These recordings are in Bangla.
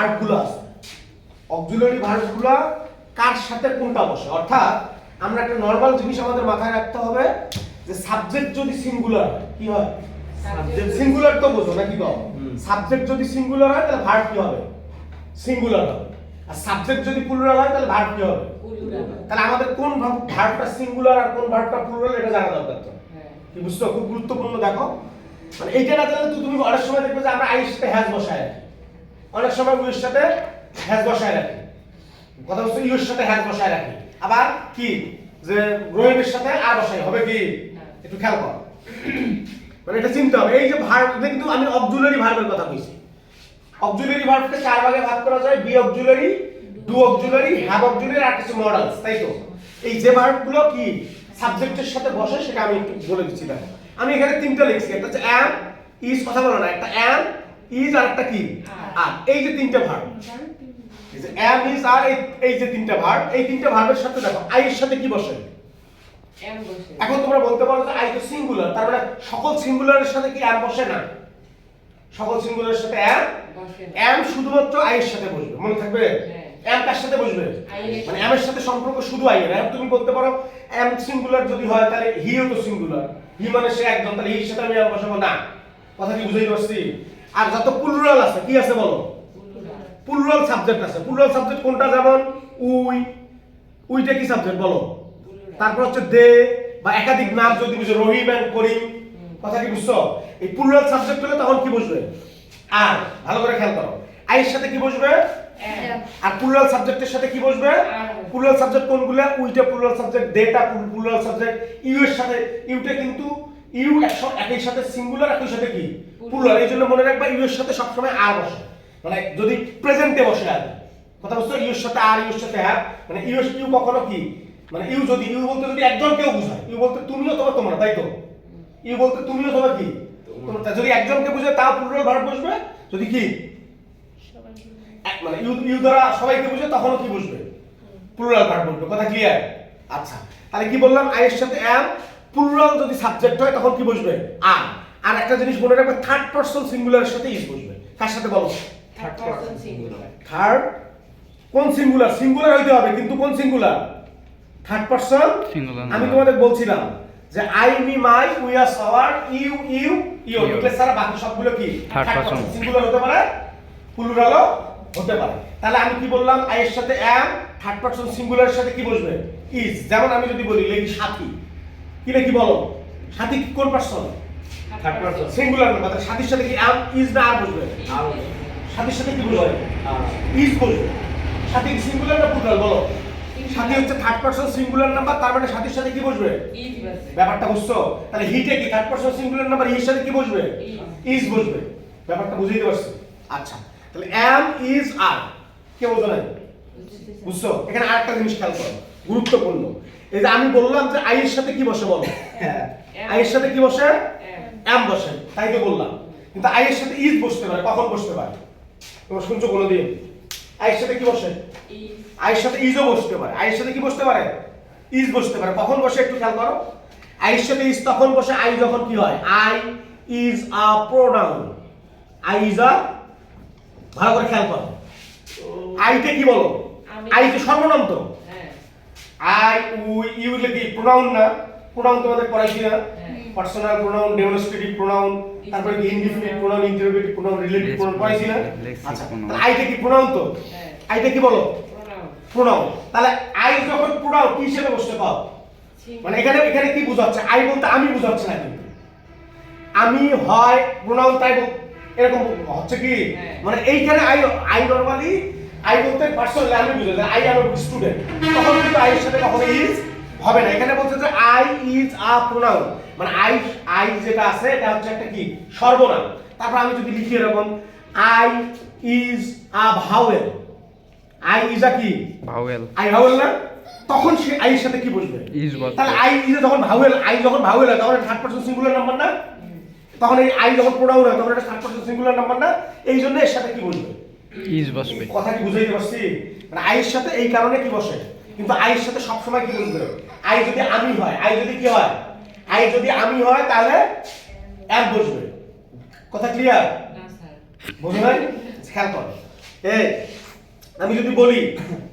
ভার্বগুলো আছে, অক্সিলারি ভার্বগুলো কার সাথে কোনটা বসে, অর্থাৎ আমরা একটা নরমাল জিনিস আমাদের মাথায় রাখতে হবে যে সাবজেক্ট যদি সিঙ্গুলার কি হয়, সাবজেক্ট সিঙ্গুলার তো বোঝো নাকি গো, সাবজেক্ট যদি সিঙ্গুলার হয় তাহলে ভার্ব কি হবে, সিঙ্গুলার হবে, আর সাবজেক্ট যদি প্লুরাল হয় তাহলে ভার্ব কি হবে, তাহলে আমাদের কোন ভার্বটা সিঙ্গুলার আর কোন ভার্বটা প্লুরাল এটা জানা দরকার। তো কি বুঝছো, খুব গুরুত্বপূর্ণ। দেখো মানে এইটা না জানলে তুমি অনেক সময় দেখবে যে আমরা আইয়ের সাথে হ্যাজ বসায় রাখি, অনেক সময় উইয়ের সাথে হ্যাজ বসায় রাখি, কথা হচ্ছে ইউর সাথে হ্যাজ বসায় রাখি, আবার কি যে রহিমের সাথে আর বসাই হবে কি, একটু খেয়াল করো মানে এটা চিন্তা হবে। এই যে ভার্ব, কিন্তু আমি অক্সিলারি ভার্বের কথা কইছি, অক্সিলারি ভার্বকে চার ভাগে ভাগ করা যায়, be auxiliary, do auxiliary, have auxiliary আর কিছু মডেলস, তাই তো? এই যে ভার্বগুলো কি সাবজেক্টের সাথে বসে সেটা আমি একটু বলে দিচ্ছি। দেখো আমি এখানে তিনটা লিখছি, একটা হচ্ছে অ্যাম, ইজ, কথা বলো না, একটা অ্যাম, ইজ আর একটা কি আর, এই যে তিনটা ভার্ব, এই যে অ্যাম, ইজ আর এই যে তিনটা ভার্ব, এই তিনটা ভার্বের সাথে দেখো আই এর সাথে কি বসে, এম বসে। এখন তোমরা বলতে পারো যে আই তো সিঙ্গুলার, তার মানে সকল সিঙ্গুলারের সাথে কি অ্যাম বসে না, সকল সিঙ্গুলারের সাথে অ্যাম বসে না। অ্যাম শুধুমাত্র আই এর সাথে বসবে, মনে থাকবে? হ্যাঁ। অ্যাম কার সাথে বসবে, আই এর মানে অ্যাম এর সাথে সম্পর্ক শুধু আই এর। তুমি বলতে পারো অ্যাম সিঙ্গুলার যদি হয় তাহলে হিও তো সিঙ্গুলার, হি মানে সে একজন, তাহলে হির সাথে আমি অ্যাম বসাবো না, কথা কি বুঝাইতে পারছি? আর যত প্লুরাল আছে কি আছে বলো, প্লুরাল সাবজেক্ট আছে, প্লুরাল সাবজেক্ট কোনটা, যেমন উই, উইটা কি সাবজেক্ট বলো, তারপর হচ্ছে দে বা একাধিক নাম যদি বুঝো, রহিম এন্ড করিম, কথা কি বুঝছো? এই প্লুরাল সাবজেক্ট হলে তখন কি বসবে, আর, ভালো করে খেয়াল করো, আই এর সাথে কি বসবে, এম। আর প্লুরাল সাবজেক্টের সাথে কি বসবে, প্লুরাল সাবজেক্ট কোনগুলো, উইটা প্লুরাল সাবজেক্ট, দেটা প্লুরাল সাবজেক্ট, ইউ এর সাথে, ইউটা কিন্তু ইউ একই সাথে সিঙ্গুলার, একই সাথে কি প্লুরাল, এই জন্য মনে রাখবা ইউ এর সাথে সবসময় আর বসে, মানে যদি প্রেজেন্টে বসে আর, কথা বুঝছো, ইউ এর সাথে আর, ইউ এর সাথে হ্যাভ, মানে ইউ কখনো কি, মানে ইউ যদি, ইউ বলতে যদি একজন কেউ বোঝায়, ইউ বলতে তুমি অথবা তোমরা, তাই তো? ইউ বলতে তুমি অথবা কি তোমরা, যদি একজনকে বোঝায় তাও প্লুরাল ভার্ব বসবে, যদি কি মানে ইউ দ্বারা সবাইকে বুঝে তখনও কি বসবে, প্লুরাল ভার্ব বসবে, কথা ক্লিয়ার? আচ্ছা তাহলে কি বললাম, আই এর সাথে অ্যাম, প্লুরাল যদি সাবজেক্ট হয় তখন কি বসবে, আর। আর একটা জিনিস মনে রাখবে, থার্ড পারসন সিঙ্গুলারের সাথে ইজ বসবে, কার সাথে বলো, থার্ড পারসন সিঙ্গুলার। থার্ড, কোন সিঙ্গুলার, সিঙ্গুলার হইতে হবে কিন্তু কোন সিঙ্গুলার, থার্ড পারসন সিঙ্গুলার। আমি তোমাদের বলছিলাম যে I, me, my, we, us, our, you, your, এগুলো ছাড়া বাকি সবগুলো কি থার্ড পারসন। সিঙ্গুলার হতে পারে, প্লুরালও হতে পারে। তাহলে আমি কি বললাম, আই এর সাথে অ্যাম, থার্ড পারসন সিঙ্গুলারের সাথে কি বসবে, ইজ। যেমন আমি যদি বলি লেখি সাথী, কি লেখি বলো, সাথী কোন পারসন, থার্ড পারসন সিঙ্গুলার না, তাহলে সাথীর সাথে কি অ্যাম, ইজ না আর বসবে, সাথীর সাথে কি বসবে, ইজ বসবে। সাথী সিঙ্গুলার না প্লুরাল বলো, সাথী হচ্ছে থার্ড পারসন সিঙ্গুলার নাম্বার, তার মানে সাথীর সাথে কি বসবে, ইজ বসে। ব্যাপারটা বুঝছো? তাহলে হিটে কি থার্ড পারসন সিঙ্গুলার নাম্বার, হির সাথে কি বসবে, ইজ বসবে, ব্যাপারটা বুঝাইতে পারছি? আচ্ছা তাহলে অ্যাম, ইজ, আর, কে বোঝো নাই, বুঝছো? এখানে আরেকটা জিনিস খেয়াল করো, গুরুত্বপূর্ণ। এই যে আমি বললাম যে আই এর সাথে কি বসে বলো, আই এর সাথে কি বসে, অ্যাম বসে, তাই তো বললাম। কিন্তু আই এর সাথে ইজ বসতে পারে, কখন বসতে পারে তোমরা শুনছো কোনোদিন? আই এর সাথে কি বসে, ইজ। আই এর সাথে ইজও বসতে পারে, আই এর সাথে কি বসতে পারে, ইজ বসতে পারে, কখন বসে একটু খেয়াল করো। আই এর সাথে ইজ তখন বসে, আই যখন কি হয়, I is a pronoun, I is a, ভালো করে খেয়াল করো, আইতে কি বলো, আই তো সর্বনাম তো, হ্যাঁ। আই, উই, ইউ কি প্রোনাউন না, প্রোনাউন তোমাদের পড়াইছি না, হ্যাঁ। পার্সোনাল প্রোনাউন, ডেমনস্ট্রেটিভ প্রোনাউন, তারপরে কি indefinite pronoun, interrogative pronoun, relative pronoun পড়াইছি না? আচ্ছা তাহলে আইটা কি প্রোনাউন তো, হ্যাঁ। আইটা কি বলো, প্রোনাউন। প্রোনাউন। তাহলে আই যখন প্রোনাউন কি হিসেবে বসতে পাও, মানে এখানে এখানে কি বোঝাচ্ছে, আই বলতে আমি বোঝাচ্ছে না, কিন্তু আমি হয় প্রোনাউন, তাই এরকম হচ্ছে কি, হ্যাঁ। মানে এইখানে আই, আই নরমালি আই বলতে পার্সোনালি আমি বুঝে যায়, আই আর স্টুডেন্ট, তখন কিন্তু আই এর সাথে কখনো ইজ হবে না। এখানে বলছে যে আই ইজ আ প্রোনাউন, মানে আই, আই যেটা আছে এটা হচ্ছে একটা কি সর্বনাম। তারপর আমি যদি লিখি এরকম, I is a vowel, I is a কি ভাওয়েল, আই ভাওয়েল না, তখন সে আই এর সাথে কি বসবে, ইজ বসবে। তাহলে আই ইজ যখন ভাওয়েল, আই যখন ভাওয়েল হয় তখন থার্ড পারসন সিঙ্গুলার নাম্বার না, তখন এই আই যখন প্রোনাউন হয় তখন এটা থার্ড পারসন সিঙ্গুলার নাম্বার না, এই জন্য এর সাথে কি বসবে, ইজ বসবে। কথা কি বুঝাইতে পারছি? মানে আই এর সাথে এই কারণে কি বসে, কিন্তু আই এর সাথে সবসময় কি বসবে, আই যদি আমি হয়, আই যদি কি হয়, আই যদি আমি হয় তাহলে অ্যাম বসবে, কথা ক্লিয়ার? না স্যার। বুঝো নাই? খেয়াল করো, এই আমি যদি বলি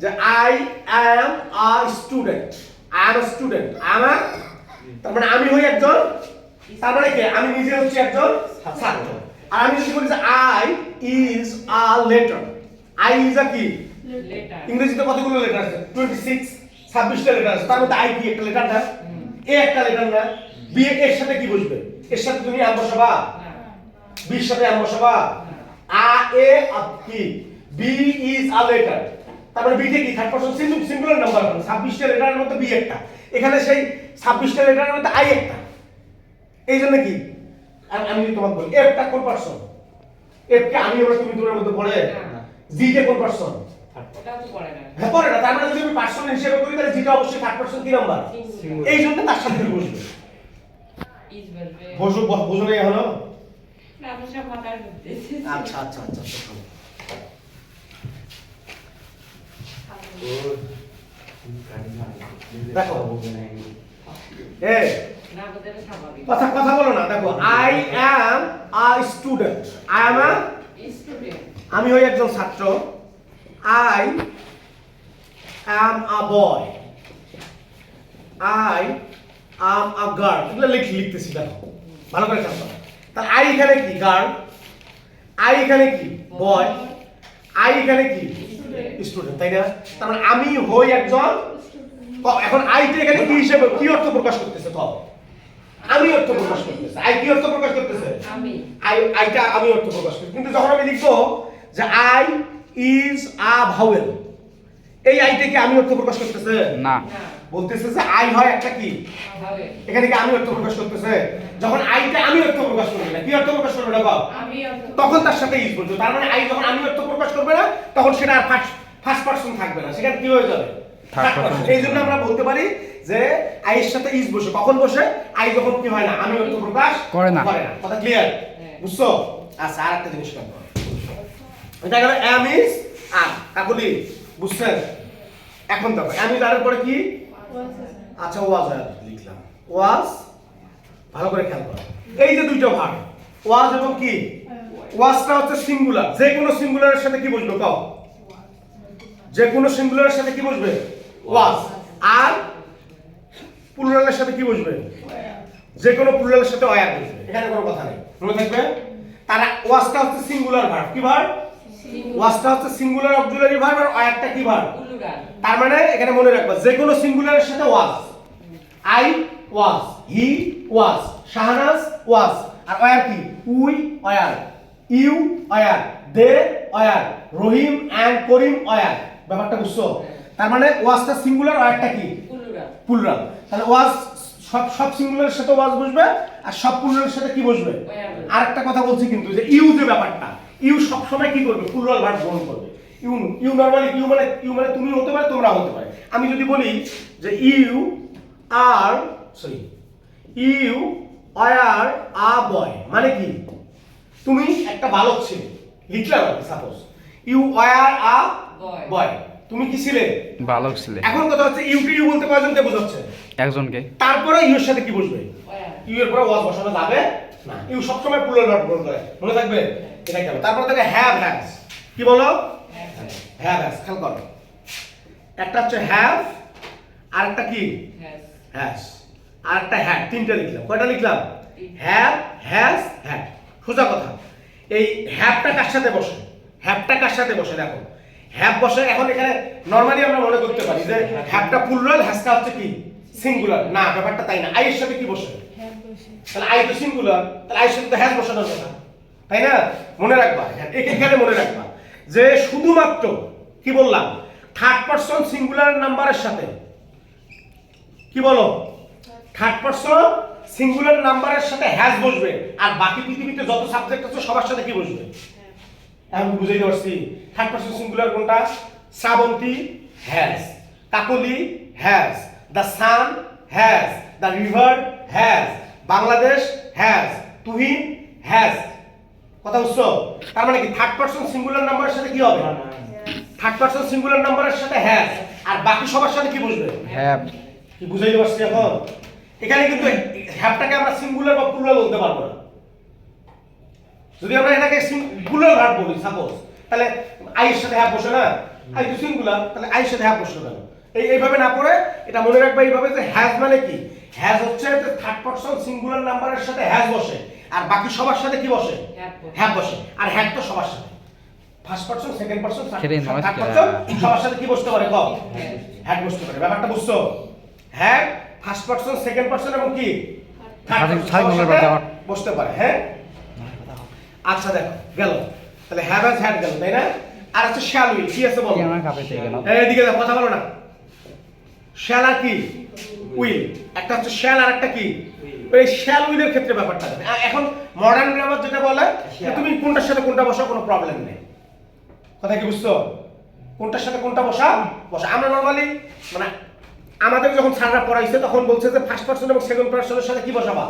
যে I am a student, I am a student, I am তার মানে আমি হই একজন, তার মানে কি আমি নিজে হচ্ছি একজন ছাত্র। আর আমি যদি বলি যে I is a letter, I is a কি লেটার। ইংরেজিতে কতগুলো লেটার আছে? 26, 26টা লেটার আছে। তার মধ্যে আই কি একটা লেটার না? এ একটা লেটার না? বি এর সাথে কি বসবে? এর সাথে তুমি আম বসাবা, না, বির সাথে আম বসাবা। আ এ আপ কি বি ইজ আ লেটার, তার মানে বিতে কি থার্ড পারসন সিঙ্গুলার নাম্বার হবে। 26টা লেটারের মধ্যে বি একটা, এখানে সেই 26টা লেটারের মধ্যে আই একটা। এই জন্য কি আমি যদি তোমাকে বলি এফটা কোন পারসন? এফ কে আমি আমরা তুমি তোমার মধ্যে পড়ে, না। জি তে কোন পারসন? ওটাও তো পড়ে না। হ্যাঁ পড়ে না। তার মানে যদি আমি পার্সন হিসেবে করি তাহলে জিটা অবশ্যই থার্ড পারসন কি নাম্বার? সিঙ্গুলার। এই জন্য তার সাথে বসবে। ইজ বলবে। বোঝো না হলো? না, আমি সব মাথার মধ্যে। আচ্ছা আচ্ছা আচ্ছা আচ্ছা। দেখো এ না বলতে স্বাভাবিক। কথা বলো না। দেখো I am a student, I am a student. আমি হই একজন ছাত্র। I am a boy, I am a girl. এগুলো লিখতেছি দেখো ভালো করে খেয়াল করো। তাহলে আই এখানে কি গার্ল, আই এখানে কি বয়, আই এখানে কি স্টুডেন্ট, তাই না? তার মানে আমি হই একজন। এখন আইটা এখানে কি হিসেবে কি অর্থ প্রকাশ করতেছে? কও আমি অর্থ প্রকাশ করতেছে। আই কি অর্থ প্রকাশ করতেছে? আমি। আইটা আমি অর্থ প্রকাশ করি। কিন্তু যখন আমি লিখবো যে আই ইজ আ ভাওয়েল, এই আইটা কি আমি অর্থ প্রকাশ করতেছে? না। না, বলতেছে যে আই হয় একটা কি, হবে। এখানে কি আমি অর্থ প্রকাশ করতেছে? যখন আইটা আমি অর্থ প্রকাশ করবে না, কি অর্থ প্রকাশ করবে না বাবা? আমি তখন তার সাথে ইজ বলছো। তার মানে আই যখন আমি অর্থ প্রকাশ করবে না তখন সেটা আর ফার্স্ট পারসন থাকবে না, সেখানে কি হয়ে যাবে? Third third person। পারসন। এই জন্য আমরা বলতে পারি যে আই এর সাথে ইজ বসে। কখন বসে? আই যখন কি হয় না আমি অর্থ প্রকাশ করে না। কথা ক্লিয়ার? বুঝছো? আচ্ছা আর একটা জিনিস করব। এটা গেল এম ইজ আর কাকুলি, বুঝছেন? এখন দেখো এম ইজ আর পরে কি? আচ্ছা ওয়াজ লিখলাম। ওয়াজ ভালো করে খেয়াল করো। এই যে দুইটা ভাগ ওয়াজ এবং কি, ওয়াজটা হচ্ছে সিঙ্গুলার। যে কোনো সিঙ্গুলারের সাথে কি বসবে? কও যে কোনো সিঙ্গুলারের সাথে কি বসবে? ওয়াজ। আর প্লুরালের সাথে কি বসবে? যে কোনো প্লুরালের সাথে ওয়ার বসবে। এখানে কোনো কথা নেই, মনে থাকবে। তারা ওয়াজটা হচ্ছে সিঙ্গুলার ভার্ব। কি ভার্ব? ওয়াজটা হচ্ছে সিঙ্গুলার অক্সিলারি ভার্ব আর ওয়ারটা কি ভার্ব? প্লুরাল। তার মানে এখানে মনে রাখবা যে কোনো সিঙ্গুলারের সাথে was. I was, he was, Shahnaz was. আর ওয়ার কি? We were, you were, they were, Rahim and Karim were. ব্যাপারটা বুঝছো? তার মানে ওয়াজটা সিঙ্গুলার, ওয়ারটা কি প্লুরাল। প্লুরাল। তাহলে ওয়াজ সব সিঙ্গুলারের সাথে ওয়াজ বসবে আর সব প্লুরালের সাথে কি বসবে? আরেকটা কথা বলছি কিন্তু যে ইউ যে ব্যাপারটা, ইউ সব সময় কি করবে? প্লুরাল ভার্ব গ্রহণ করবে। ইউ নরমালি ইউ মানে তুমি হতে পারে, তোমরা হতে পারে। আমি যদি বলি যে ইউ আর ইউ আর আ বয়, মানে কি তুমি একটা বালক ছিলে, লিখলাম আমি suppose you are a Boy. Boy, তুমি কি ছিলে? বালক ছিলে এখন কথা হচ্ছে ইউ টু ইউ বলতে কয়জনকে বোঝাচ্ছে? একজনকে। তারপরে ইউর সাথে কি বসবে? ওয়ার। ইউ এর পরে ওয়াজ বসানো যাবে না। ইউ সব সময় প্লুরাল ভার্ব গ্রহণ করে, মনে থাকবে। এটা কেন? তারপর থেকে হ্যাভ হ্যাজ। কি বলো? Have has. খেয়াল করো, একটা হচ্ছে হ্যাভ, আর একটা কি হ্যাজ। হ্যাজ, আর একটা হ্যাড। তিনটা লিখলাম। কয়টা লিখলাম? Have, has, had. সোজা কথা, এই হ্যাভটা কার সাথে বসে? হ্যাভটা কার সাথে বসে? দেখো হ্যাভ বসে। এখন এখানে নরমালি আমরা মনে করতে পারি যে হ্যাভটা প্লুরাল, হ্যাজটা হচ্ছে কি সিঙ্গুলার। না, ব্যাপারটা তাই না। আই এর সাথে কি বসে? তাহলে আই তো সিঙ্গুলার, তাহলে আই এর সাথে তো হ্যাজ বসানোর কথা, তাই না? মনে রাখবা, এখানে মনে রাখবা যে শুধুমাত্র কি বললাম, থার্ড পারসন সিঙ্গুলার নাম্বারের সাথে কি বলো, থার্ড পারসন সিঙ্গুলার নাম্বারের সাথে হ্যাজ বসবে। আর বাকি পৃথিবীতে যত সাবজেক্ট আছে সবার সাথে কি বসবে? আমি বুঝাইতে পারছি। থার্ড পারসন সিঙ্গুলার কোনটা? Srabanti has, Kakoli has, the sun has, the river has, Bangladesh has, Tuhin has. কথা বুঝছো? তার মানে কি থার্ড পারসন সিঙ্গুলার নাম্বারের সাথে কি হবে? থার্ড পারসন সিঙ্গুলার নাম্বারের সাথে হ্যাজ, আর বাকি সবার সাথে কি বসবে? হ্যাভ। কি বুঝাইতে পারছি এখন? এখানে কিন্তু হ্যাভটাকে আমরা সিঙ্গুলার বা প্লুরাল বলতে পারবো না। যদি আমরা এটাকে প্লুরাল ভার্ব বলি সাপোজ, তাহলে আইয়ের সাথে হ্যাভ বসে না, আই তো সিঙ্গুলার, তাহলে আইয়ের সাথে হ্যাভ বসে গেল। এইভাবে না পড়ে এটা মনে রাখবা এইভাবে যে হ্যাজ মানে কি, হ্যাজ হচ্ছে যে থার্ড পারসন সিঙ্গুলার নাম্বারের সাথে হ্যাজ বসে, আর বাকি সবার সাথে কি বসে, হ্যাভ বসে। আর হ্যাড তো সবার সাথে, first person, second person, third person সবার সাথে কি বসতে পারে, কম হ্যাড বসতে পারে। ব্যাপারটা বুঝছো? Had first person, second person এবং কি থার্ড পারসন বসতে পারে। হ্যাঁ, আচ্ছা দেখো গেল, তাহলে হ্যাভ হ্যাজ হ্যাড গেল, তাই না? আর আছে শ্যাল উইল, কি আছে বলো? এইদিকে দেখো, কথা বলো না। শ্যাল আর কি উইল, একটা হচ্ছে শ্যাল আর একটা কি, এই শ্যাল উইলের ক্ষেত্রে ব্যাপারটা দেখো। এখন মডার্ন গ্রামার যেটা বলে যে তুমি কোনটার সাথে কোনটা বসাও, কোনো প্রবলেম নেই। কথা কি বুঝছো? কোনটার সাথে কোনটা বসা বসা। আমরা নরমালি মানে আমাদের যখন স্যাররা পড়াইছে তখন বলছে যে ফার্স্ট পারসন এবং সেকেন্ড পারসনের সাথে কি বসাবা,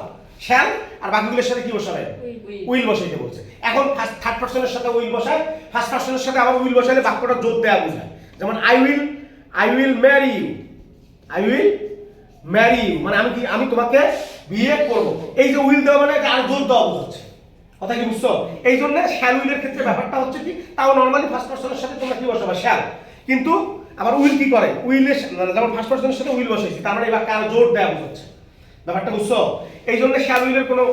শ্যাল, আর বাকিগুলোর সাথে কি বসাবে, উইল বসাইতে বলছে। এখন থার্ড পারসনের সাথে উইল বসায়, ফার্স্ট পারসনের সাথে আবার উইল বসাইলে বাক্যটা জোর দেয়া বোঝায়। যেমন I will marry you, I will marry you মানে আমি তোমাকে বিয়ে করব। এই যে উইল দেওয়া মানে আর জোর দেওয়া বোঝাচ্ছে। কথা কি বুঝছো? এই জন্য শ্যাল উইলের ক্ষেত্রে ব্যাপারটা হচ্ছে কি, তাও নরমালি ফার্স্ট পারসনের সাথে তোমরা কি বসাবা, শ্যাল। কিন্তু আবার উইল কি করে, উইলের যেমন ফার্স্ট পারসনের সাথে উইল বসাইছি, তার মানে এবার কার জোর দেওয়া বোঝাচ্ছে। ব্যাপারটা বুঝছো? এই জন্য শ্যাল উইলের কোনো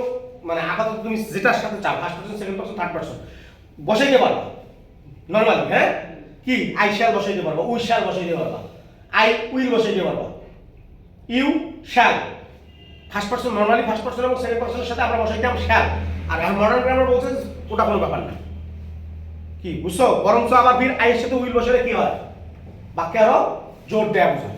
মানে আপাতত তুমি যেটার সাথে চাও, first person, second person, third person বসাইতে পারবা নরমালি। হ্যাঁ, কি আই শ্যাল বসাইতে পারবা, উই শ্যাল বসাইতে পারবা, আই উইল বসাইতে পারবা, you shall. First person normally first person এবং সেকেন্ড পারসনের সাথে আমরা বসাইতাম শ্যাল। আর মডার্ন গ্রামার বলছে ওটা কোনো ব্যাপার না। কি বুঝছো? বরঞ্চ আবার ফির আইয়ের সাথে উইল বসালে কি হয়, বাক্যে আরো জোর দেয়া বোঝায়।